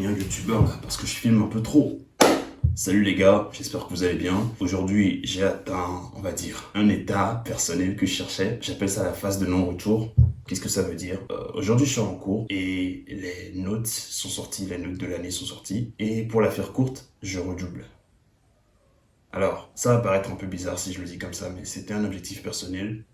devenir youtubeur là, parce que je filme un peu trop. Salut les gars, j'espère que vous allez bien. Aujourd'hui, j'ai atteint, on va dire, un état personnel que je cherchais. J'appelle ça la phase de non-retour. Qu'est-ce que ça veut dire? Aujourd'hui, je suis en cours et les notes sont sorties, les notes de l'année sont sorties. Et pour la faire courte, je redouble. Alors, ça va paraître un peu bizarre si je le dis comme ça, mais c'était un objectif personnel.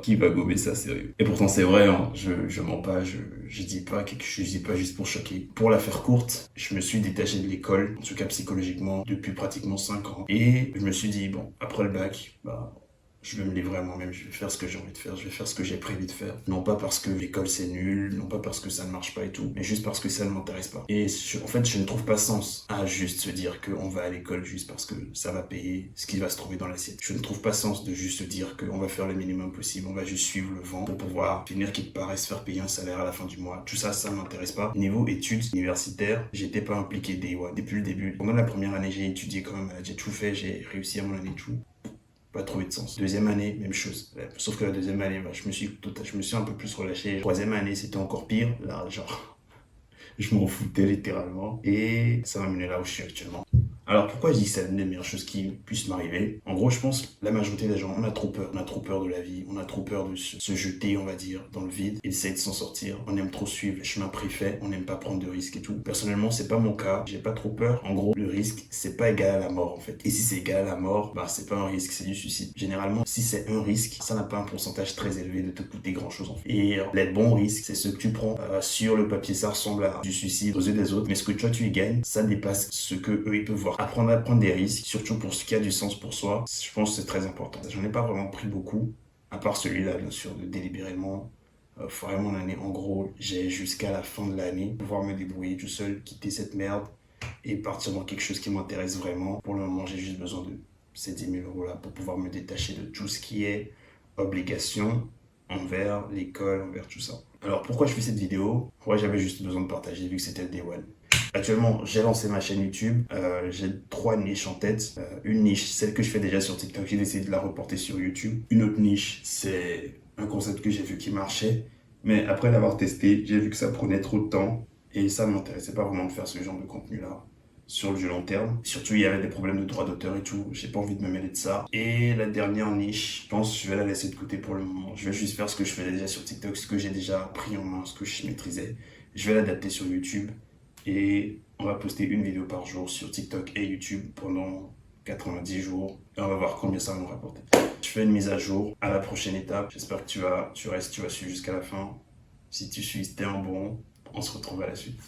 Qui va gober ça sérieux? Et pourtant c'est vrai, hein, je mens pas, je dis pas je dis pas juste pour choquer. Pour la faire courte, je me suis détaché de l'école, en tout cas psychologiquement, depuis pratiquement 5 ans. Et je me suis dit, bon, après le bac, bah, je vais me livrer à moi-même, je vais faire ce que j'ai envie de faire, je vais faire ce que j'ai prévu de faire. Non pas parce que l'école c'est nul, non pas parce que ça ne marche pas et tout, mais juste parce que ça ne m'intéresse pas. Et en fait, je ne trouve pas sens à juste se dire qu'on va à l'école juste parce que ça va payer ce qui va se trouver dans l'assiette. Je ne trouve pas sens de juste se dire qu'on va faire le minimum possible, on va juste suivre le vent pour pouvoir finir quelque part et se faire payer un salaire à la fin du mois. Tout ça, ça ne m'intéresse pas. Niveau études universitaires, j'étais pas impliqué depuis le début. Pendant la première année, j'ai étudié quand même, j'ai tout fait, j'ai réussi à mon année tout. Pas trouvé de sens. Deuxième année, même chose. Sauf que la deuxième année, bah, je me suis un peu plus relâché. Troisième année, c'était encore pire. Là, genre, je m'en foutais littéralement. Et ça m'a mené là où je suis actuellement. Alors pourquoi je dis que c'est l'une des meilleures choses qui puissent m'arriver? En gros, je pense que la majorité des gens, on a trop peur. On a trop peur de la vie. On a trop peur de se jeter, on va dire, dans le vide et d'essayer de s'en sortir. On aime trop suivre le chemin préfet. On n'aime pas prendre de risques et tout. Personnellement, c'est pas mon cas. J'ai pas trop peur. En gros, le risque, c'est pas égal à la mort, en fait. Et si c'est égal à la mort, bah, c'est pas un risque, c'est du suicide. Généralement, si c'est un risque, ça n'a pas un pourcentage très élevé de te coûter grand chose, en fait. Et les bons risques, c'est ceux que tu prends. Sur le papier, ça ressemble à du suicide aux yeux des autres. Mais ce que toi, tu y gagnes, ça dépasse ce que eux, ils peuvent voir. Apprendre à prendre des risques, surtout pour ce qui a du sens pour soi, je pense que c'est très important. J'en ai pas vraiment pris beaucoup, à part celui-là, bien sûr, de délibérément foirer mon année. En gros, j'ai jusqu'à la fin de l'année pouvoir me débrouiller tout seul, quitter cette merde et partir dans quelque chose qui m'intéresse vraiment. Pour le moment, j'ai juste besoin de ces 10 000 euros là pour pouvoir me détacher de tout ce qui est obligation envers l'école, envers tout ça. Alors pourquoi je fais cette vidéo? Ouais, j'avais juste besoin de partager vu que c'était le Day One. Actuellement, j'ai lancé ma chaîne YouTube. J'ai 3 niches en tête. Une niche, celle que je fais déjà sur TikTok, j'ai décidé de la reporter sur YouTube. Une autre niche, c'est un concept que j'ai vu qui marchait. Mais après l'avoir testé, j'ai vu que ça prenait trop de temps. Et ça ne m'intéressait pas vraiment de faire ce genre de contenu-là sur le long terme. Surtout, il y avait des problèmes de droits d'auteur et tout. J'ai pas envie de me mêler de ça. Et la dernière niche, je pense que je vais la laisser de côté pour le moment. Je vais juste faire ce que je faisais déjà sur TikTok, ce que j'ai déjà pris en main, ce que je maîtrisais. Je vais l'adapter sur YouTube. Et on va poster une vidéo par jour sur TikTok et YouTube pendant 90 jours. Et on va voir combien ça va nous rapporter. Je fais une mise à jour à la prochaine étape. J'espère que tu vas suivre jusqu'à la fin. Si tu suis, t'es un bon. On se retrouve à la suite.